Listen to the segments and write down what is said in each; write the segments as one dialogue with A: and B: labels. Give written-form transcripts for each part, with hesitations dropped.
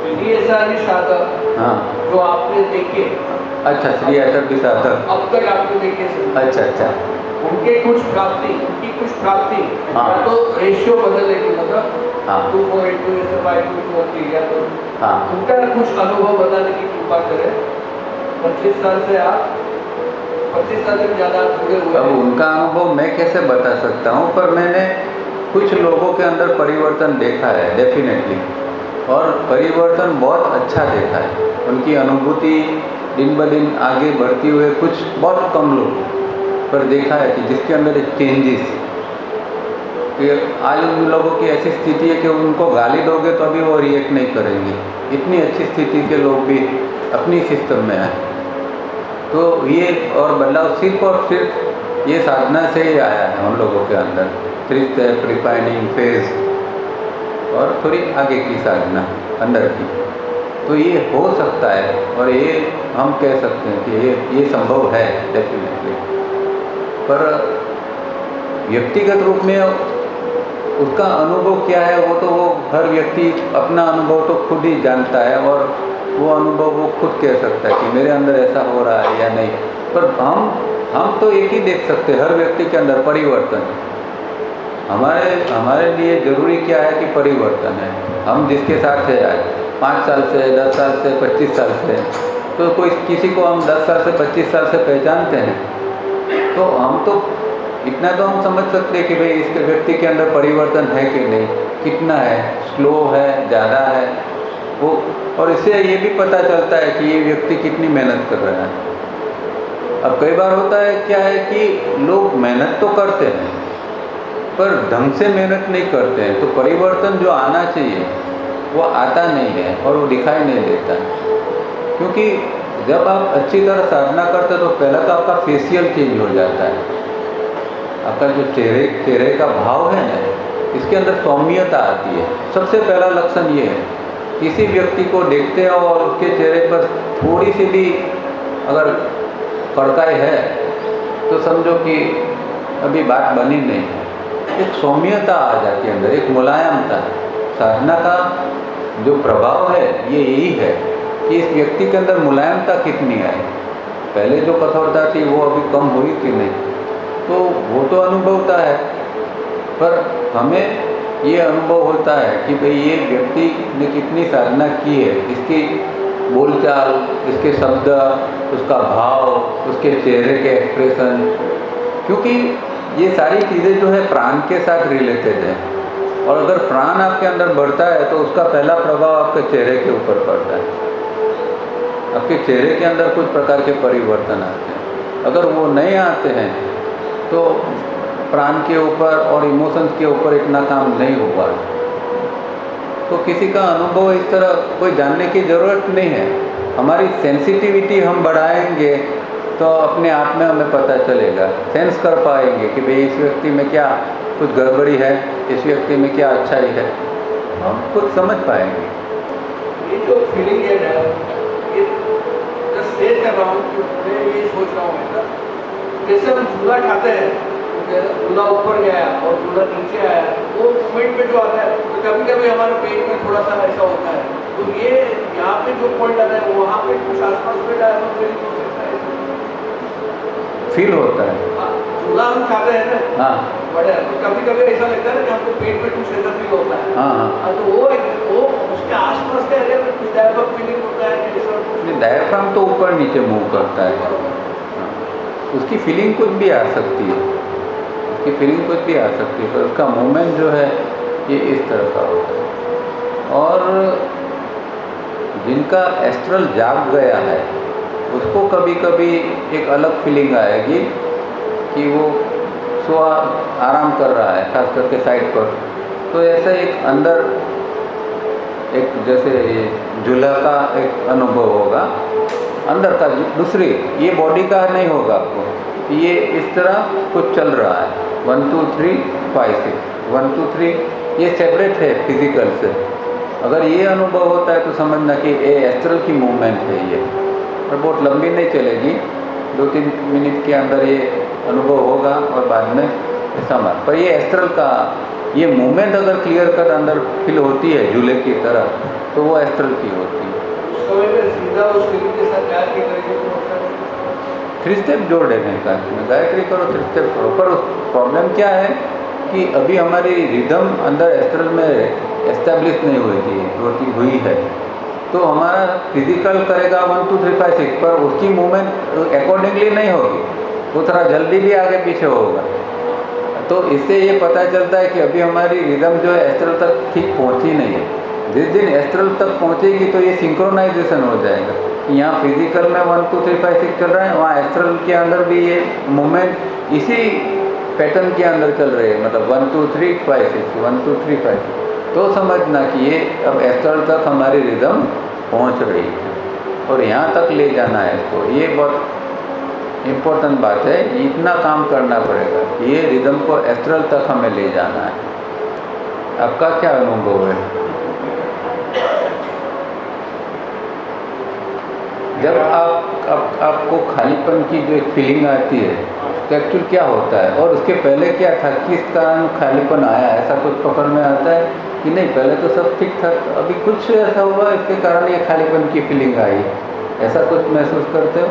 A: श्री ऐसा साधक
B: हाँ,
A: जो आपने देखे,
B: अच्छा, श्री ऐसा भी साधक,
A: अब तक आपने देखे सर,
B: अच्छा अच्छा,
A: उनकी कुछ प्राप्ति
B: हाँ।
A: या तो रेशियो बदलेगी, मतलब
B: हाँ
A: 2:4:8 जैसे 5:2:3 या तो
B: हाँ
A: उनका कुछ अनुभव बताने की कृपा करें। 25 साल से आप 25 साल से ज़्यादा जुड़े हुए
B: अब
A: हैं।
B: उनका अनुभव मैं कैसे बता सकता हूँ, पर मैंने कुछ लोगों के अंदर परिवर्तन देखा है डेफिनेटली, और परिवर्तन बहुत अच्छा देखा है। उनकी अनुभूति दिन ब दिन आगे बढ़ती हुए कुछ बहुत कम लोग पर देखा है कि जिसके अंदर एक चेंजेस, कि आज उन लोगों की ऐसी स्थिति है कि उनको गाली दोगे तो अभी वो रिएक्ट नहीं करेंगे, इतनी अच्छी स्थिति के लोग भी अपनी सिस्टम में आए। तो ये और बदलाव सिर्फ और सिर्फ ये साधना से ही आया है उन लोगों के अंदर, 3 स्टेप रिफाइनिंग फेज और थोड़ी आगे की साधना अंदर की। तो ये हो सकता है और ये हम कह सकते हैं कि ये संभव है डेफिनेटली, पर व्यक्तिगत रूप में उसका अनुभव क्या है वो तो वो हर व्यक्ति अपना अनुभव तो खुद ही जानता है, और वो अनुभव वो खुद कह सकता है कि मेरे अंदर ऐसा हो रहा है या नहीं। पर हम तो एक ही देख सकते हैं, हर व्यक्ति के अंदर परिवर्तन। हमारे लिए ज़रूरी क्या है कि परिवर्तन है। हम जिसके साथ है आज 5 साल से, 10 साल से, 25 साल से, तो कोई किसी को हम 10 साल से 25 साल से पहचानते हैं, तो हम तो इतना तो हम समझ सकते हैं कि भाई इसके व्यक्ति के अंदर परिवर्तन है कि नहीं, कितना है, स्लो है, ज़्यादा है वो, और इससे ये भी पता चलता है कि ये व्यक्ति कितनी मेहनत कर रहा है। अब कई बार होता है क्या है कि लोग मेहनत तो करते हैं पर ढंग से मेहनत नहीं करते हैं, तो परिवर्तन जो आना चाहिए वो आता नहीं है और वो दिखाई नहीं देता। क्योंकि जब आप अच्छी तरह साधना करते तो पहला तो आपका फेशियल चेंज हो जाता है, आपका जो चेहरे का भाव है ना, इसके अंदर सौम्यता आती है। सबसे पहला लक्षण ये है, किसी व्यक्ति को देखते हो और उसके चेहरे पर थोड़ी सी भी अगर कड़काई है तो समझो कि अभी बात बनी नहीं है। एक सौम्यता आ जाती है अंदर, एक मुलायमता। साधना का जो प्रभाव है ये यही है कि इस व्यक्ति के अंदर मुलायमता कितनी आई, पहले जो कठोरता थी वो अभी कम हुई कि नहीं, तो वो तो अनुभवता है। पर हमें ये अनुभव होता है कि भाई ये व्यक्ति ने कितनी साधना की है, इसकी बोलचाल, इसके शब्द, उसका भाव, उसके चेहरे के एक्सप्रेशन, क्योंकि ये सारी चीज़ें जो है प्राण के साथ रिलेटेड है। और अगर प्राण आपके अंदर बढ़ता है तो उसका पहला प्रभाव आपके चेहरे के ऊपर पड़ता है, आपके चेहरे के अंदर कुछ प्रकार के परिवर्तन आते हैं। अगर वो नहीं आते हैं तो प्राण के ऊपर और इमोशंस के ऊपर इतना काम नहीं होगा। तो किसी का अनुभव इस तरह कोई जानने की ज़रूरत नहीं है। हमारी सेंसिटिविटी हम बढ़ाएंगे तो अपने आप में हमें पता चलेगा, सेंस कर पाएंगे कि भाई इस व्यक्ति में क्या कुछ गड़बड़ी है, इस व्यक्ति में क्या अच्छाई है, हम खुद समझ पाएंगे।
A: ये जो फीलिंग है ना, ये जस्ट शेयर कर रहा हूँ कि मैं ये सोच रहा हूँ ऐसा, जैसे हम झूला खाते हैं, झूला ऊपर गया और झूला नीचे आया, वो मोमेंट में जो आता है तो कभी कभी हमारे पेट में थोड़ा सा ऐसा होता है। तो ये यहाँ पे जो पॉइंट आता है वहाँ पे कुछ आसपास में ऐसा फीलिंग हो सकता है,
B: फील होता है।
A: झूला हम खाते हैं ना,
B: हाँ
A: बड़े, तो कभी कभी ऐसा लगता है ना कि हमको पेट में कुछ ऐसा फील होता है।
B: हाँ
A: तो वो उसके आसपास के एरिया में कुछ डायफ्राम फीलिंग होता है कि जैसा कुछ
B: डायफ्राम तो ऊपर नीचे मूव करता है, उसकी फीलिंग कुछ भी आ सकती है, उसकी फीलिंग कुछ भी आ सकती है, पर उसका मूवमेंट जो है ये इस तरह का होता है। और जिनका एस्ट्रल जाग गया है उसको कभी कभी एक अलग फीलिंग आएगी कि वो सो आराम कर रहा है, खास करके साइड पर, तो ऐसा एक अंदर एक जैसे झूला का एक अनुभव होगा अंदर का, दूसरी ये बॉडी का नहीं होगा आपको, ये इस तरह कुछ चल रहा है 1 2 3 5 6 1 2 3, ये सेपरेट है फिजिकल से। अगर ये अनुभव होता है तो समझना कि ये एस्ट्रल की मूवमेंट है ये, और बहुत लंबी नहीं चलेगी, 2-3 मिनट के अंदर ये अनुभव होगा और बाद में समझ। पर ये एस्ट्रल का ये मूवमेंट अगर क्लियर कर अंदर फील होती है झूले की तरह, तो वो एस्ट्रल की होती है।
A: उस समय में सीधा उस फीलिंग के साथ गायत्री करेंगे तो अच्छा रहेगा।
B: 3 स्टेप जोड़ देने का, गायत्री करो 3 स्टेप करो। पर प्रॉब्लम क्या है कि अभी हमारी रिदम अंदर एस्ट्रल में एस्टेब्लिश नहीं हुई थी, हुई है, तो हमारा फिजिकल करेगा 1 2 3 5 6, पर उसकी मूवमेंट अकॉर्डिंगली नहीं होगी, वो थोड़ा जल्दी भी आगे पीछे होगा। तो इससे ये पता चलता है कि अभी हमारी रिदम जो है एस्ट्रल तक ठीक पहुंची नहीं है। जिस दिन एस्ट्रल तक पहुंचेगी तो ये सिंक्रोनाइजेशन हो जाएगा। यहाँ फिजिकल में 1 2 3 5 6 चल रहा है, वहाँ एस्ट्रल के अंदर भी ये मूवमेंट इसी पैटर्न के अंदर चल रही है, मतलब 1 2 3 5 6 1 2 3 5। तो समझना कि ये अब एस्ट्रल तक हमारी रिदम पहुँच रही है और यहाँ तक ले जाना है इसको। ये बहुत इम्पोर्टेंट बात है, इतना काम करना पड़ेगा कि ये रिदम को एस्ट्रल तक हमें ले जाना है। आपका क्या अनुभव है? जब आपको खालीपन की जो एक फीलिंग आती है तो एक्चुअल क्या होता है, और उसके पहले क्या था, किस कारण खालीपन आया, ऐसा कुछ पकड़ में आता है कि नहीं पहले तो सब ठीक था, अभी कुछ ऐसा हुआ इसके कारण ये खालीपन की फीलिंग आई, ऐसा कुछ महसूस करते हो?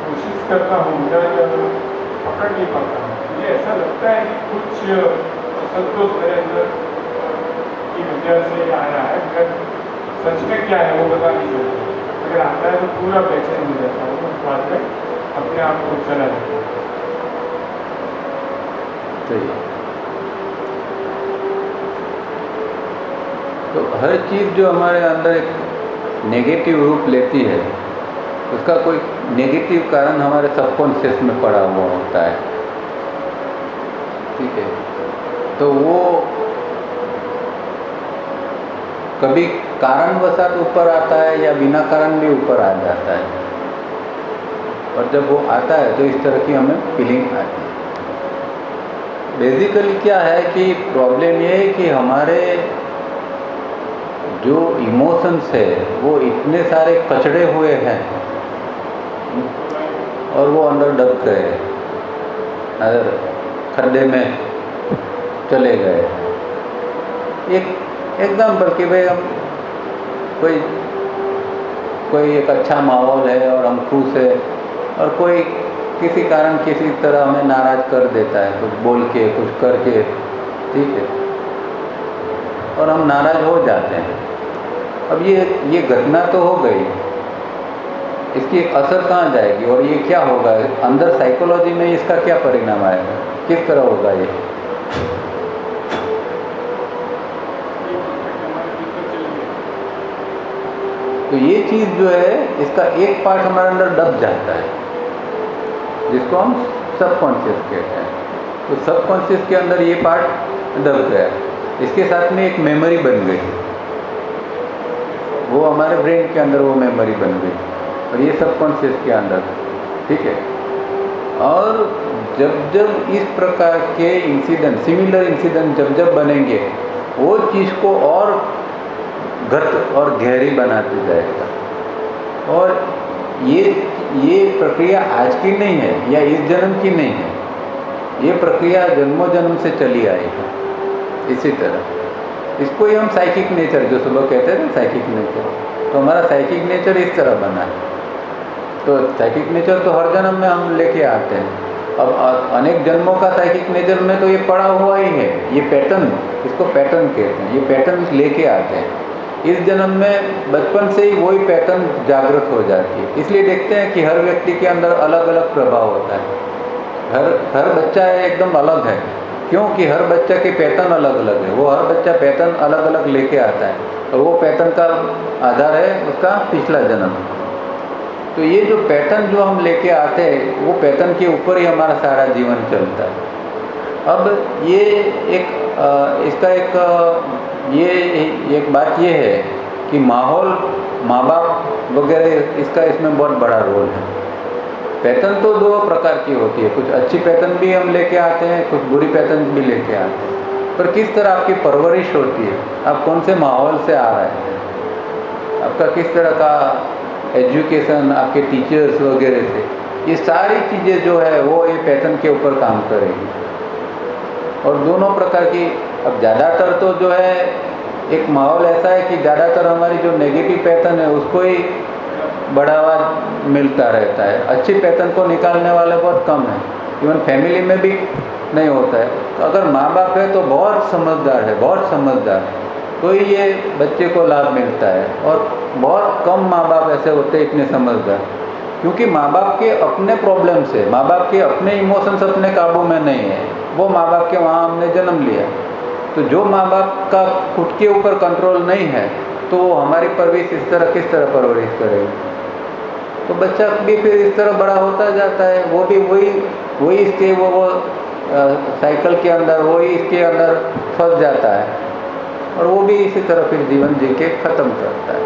C: कोशिश करता हूँ, पकड़ नहीं पाता हूँ। मुझे ऐसा लगता है कि कुछ असंतोष मेरे अंदर की वजह से आया है, मगर सच में क्या है वो बता नहीं सकता। अगर आता है तो पूरा बेचैन हो जाता हूँ, उस बात में अपने आप को चला जाता है।
B: सही। तो हर चीज़ जो हमारे अंदर एक नेगेटिव रूप लेती है, उसका कोई नेगेटिव कारण हमारे सबकॉन्शियस में पड़ा हुआ होता है, ठीक है। तो वो कभी कारणवशात ऊपर आता है या बिना कारण भी ऊपर आ जाता है, और जब वो आता है तो इस तरह की हमें फीलिंग आती है। बेसिकली क्या है कि प्रॉब्लम ये है कि हमारे जो इमोशंस है वो इतने सारे कचड़े हुए हैं और वो अंदर दब गए, अगर खड्डे में चले गए। एक एग्जाम्पल कि भाई हम कोई एक अच्छा माहौल है और हम खुश है, और कोई किसी कारण किसी तरह हमें नाराज़ कर देता है, कुछ बोल के कुछ करके, ठीक है, और हम नाराज़ हो जाते हैं। अब ये घटना तो हो गई, इसकी असर कहाँ जाएगी और ये क्या होगा अंदर साइकोलॉजी में, इसका क्या परिणाम आएगा, किस तरह होगा ये? तो ये चीज़ जो है इसका एक पार्ट हमारे अंदर दब जाता है, जिसको हम सबकॉन्शियस कहते हैं। तो सबकॉन्शियस के अंदर ये पार्ट दब गया, इसके साथ में एक मेमोरी बन गई, वो हमारे ब्रेन के अंदर वो मेमोरी बन गई, और ये सबकॉन्शियस के अंदर, ठीक है। और जब इस प्रकार के इंसिडेंट, सिमिलर इंसिडेंट जब बनेंगे, वो चीज़ को और घट और गहरी बनाती जाएगा। और ये प्रक्रिया आज की नहीं है या इस जन्म की नहीं है, ये प्रक्रिया जन्मों जन्म से चली आई है। इसी तरह इसको ही हम साइकिक नेचर, जो सुबह कहते थे साइकिक नेचर, तो हमारा साइकिक नेचर इस तरह बना है। तो साइकिक नेचर तो हर जन्म में हम लेके आते हैं। अब अनेक जन्मों का साइकिक नेचर में तो ये पड़ा हुआ ही है, ये पैटर्न, इसको पैटर्न कहते हैं, ये पैटर्न लेके आते हैं। इस जन्म में बचपन से ही वही पैटर्न जागृत हो जाती है। इसलिए देखते हैं कि हर व्यक्ति के अंदर अलग अलग प्रभाव होता है। हर बच्चा एकदम अलग है, क्योंकि हर बच्चा के पैटर्न अलग अलग है। वो हर बच्चा पैटर्न अलग अलग लेके आता है, और वो पैटर्न का आधार है उसका पिछला जन्म। तो ये जो पैटर्न जो हम लेके आते हैं, वो पैटर्न के ऊपर ही हमारा सारा जीवन चलता है। अब ये इसका एक बात ये है कि माहौल, माँ बाप वगैरह, इसका इसमें बहुत बड़ा रोल है। पैटर्न तो दो प्रकार की होती है, कुछ अच्छी पैटर्न भी हम लेके आते हैं, कुछ बुरी पैटर्न भी लेके आते हैं। पर किस तरह आपकी परवरिश होती है, आप कौन से माहौल से आ रहे हैं, आपका किस तरह का एजुकेशन, आपके टीचर्स वगैरह से, ये सारी चीज़ें जो है वो ये पैटर्न के ऊपर काम करेगी। और दोनों प्रकार की, अब ज़्यादातर तो जो है एक माहौल ऐसा है कि ज़्यादातर हमारी जो नेगेटिव पैटर्न है उसको ही बढ़ावा मिलता रहता है। अच्छी पैटर्न को निकालने वाले बहुत कम हैं। इवन फैमिली में भी नहीं होता है। अगर माँ बाप है तो बहुत समझदार है, बहुत समझदार, तो ही ये बच्चे को लाभ मिलता है। और बहुत कम माँ बाप ऐसे होते हैं इतने समझदार, क्योंकि माँ बाप के अपने प्रॉब्लम्स है, माँ बाप के अपने इमोशंस अपने काबू में नहीं है। वो माँ बाप के वहाँ हमने जन्म लिया, तो जो माँ बाप का खुद के ऊपर कंट्रोल नहीं है तो वो हमारी परवरिश इस तरह किस तरह परवरिश करेगी। तो बच्चा भी फिर इस तरह बड़ा होता जाता है, वो भी वही इसके वो साइकिल के अंदर, वही इसके अंदर फंस जाता है और वो भी इसी तरह फिर जीवन जी के ख़त्म करता है।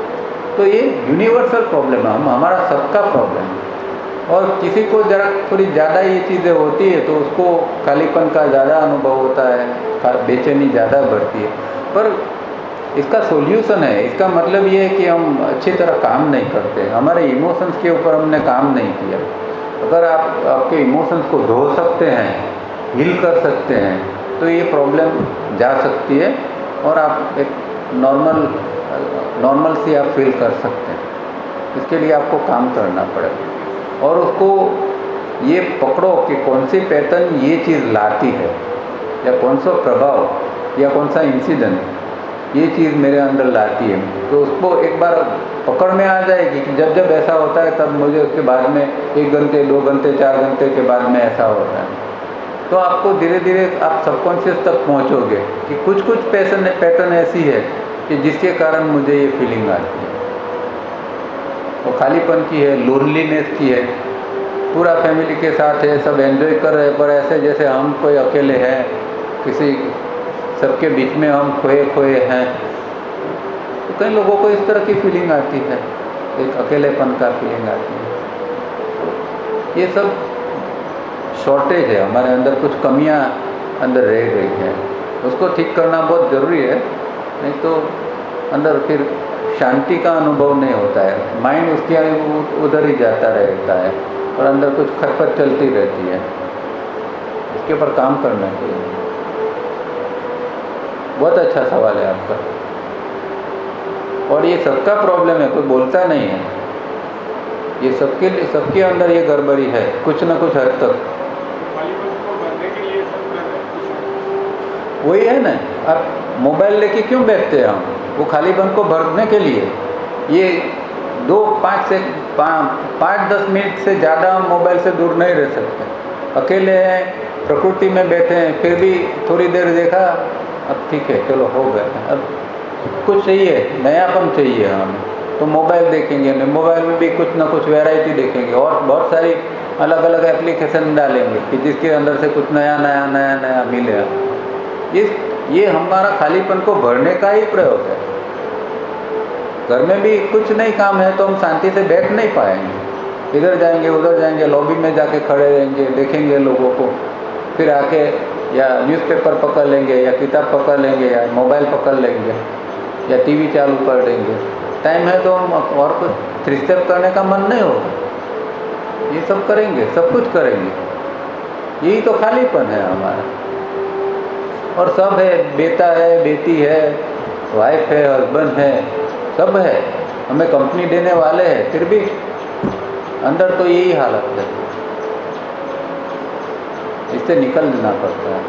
B: तो ये यूनिवर्सल प्रॉब्लम है, हमारा सबका प्रॉब्लम है। और किसी को ज़रा थोड़ी ज़्यादा ये चीज़ें होती है तो उसको खालीपन का ज़्यादा अनुभव होता है, बेचैनी ज़्यादा बढ़ती है। पर इसका सॉल्यूशन है, इसका मतलब ये है कि हम अच्छी तरह काम नहीं करते, हमारे इमोशंस के ऊपर हमने काम नहीं किया। अगर आप आपके इमोशंस को धो सकते हैं, हील कर सकते हैं, तो ये प्रॉब्लम जा सकती है और आप एक नॉर्मल सी आप फील कर सकते हैं। इसके लिए आपको काम करना पड़ेगा और उसको ये पकड़ो कि कौन सी पैटर्न ये चीज़ लाती है, या कौन सा प्रभाव या कौन सा इंसिडेंट ये चीज़ मेरे अंदर लाती है। तो उसको एक बार पकड़ में आ जाएगी कि जब जब ऐसा होता है तब मुझे उसके बाद में 1 घंटे 2 घंटे 4 घंटे के बाद में ऐसा होता है, तो आपको धीरे धीरे आप सबकॉन्शियस तक पहुंचोगे कि कुछ पैटर्न ऐसी है कि जिसके कारण मुझे ये फीलिंग आती है। वो खालीपन की है, लोनलीनेस की है, पूरा फैमिली के साथ है, सब एंजॉय कर रहे हैं, पर ऐसे जैसे हम कोई अकेले हैं, किसी सबके बीच में हम खोए हैं। तो कई लोगों को इस तरह की फीलिंग आती है, एक अकेलेपन का फीलिंग आती है। ये सब शॉर्टेज है, हमारे अंदर कुछ कमियां अंदर रह गई हैं, उसको ठीक करना बहुत ज़रूरी है, नहीं तो अंदर फिर शांति का अनुभव नहीं होता है, माइंड उसके उधर ही जाता रहता है और अंदर कुछ खटपट चलती रहती है। इसके ऊपर काम करना चाहिए। बहुत अच्छा सवाल है आपका, और ये सबका प्रॉब्लम है, कोई बोलता नहीं है। ये सबके अंदर ये गड़बड़ी है कुछ ना कुछ हद तक। वही है ना, आप मोबाइल लेके क्यों बैठते हैं हम? वो खालीपन को भरने के लिए। ये 5-10 मिनट से ज़्यादा हम मोबाइल से दूर नहीं रह सकते। अकेले हैं, प्रकृति में बैठे हैं, फिर भी थोड़ी देर देखा, अब ठीक है चलो हो गए, अब कुछ चाहिए, नयापन चाहिए हमें, तो मोबाइल देखेंगे। मोबाइल में भी कुछ ना कुछ वैरायटी देखेंगे और बहुत सारी अलग अलग एप्लीकेशन डालेंगे कि जिसके अंदर से कुछ नया मिले। ये हमारा खालीपन को भरने का ही प्रयोग है। घर में भी कुछ नहीं काम है तो हम शांति से बैठ नहीं पाएंगे, इधर जाएंगे उधर जाएंगे, लॉबी में जाके खड़े रहेंगे, देखेंगे लोगों को, फिर आके या न्यूज़पेपर पकड़ लेंगे या किताब पकड़ लेंगे या मोबाइल पकड़ लेंगे या टीवी चालू कर देंगे। टाइम है तो हम और कुछ 3 स्टेप करने का मन नहीं होगा। ये सब करेंगे, सब कुछ करेंगे, यही तो खालीपन है हमारा। और सब है, बेटा है, बेटी है, वाइफ है, हस्बैंड है, सब है, हमें कंपनी देने वाले हैं, फिर भी अंदर तो यही हालत है। इससे निकलना पड़ता है।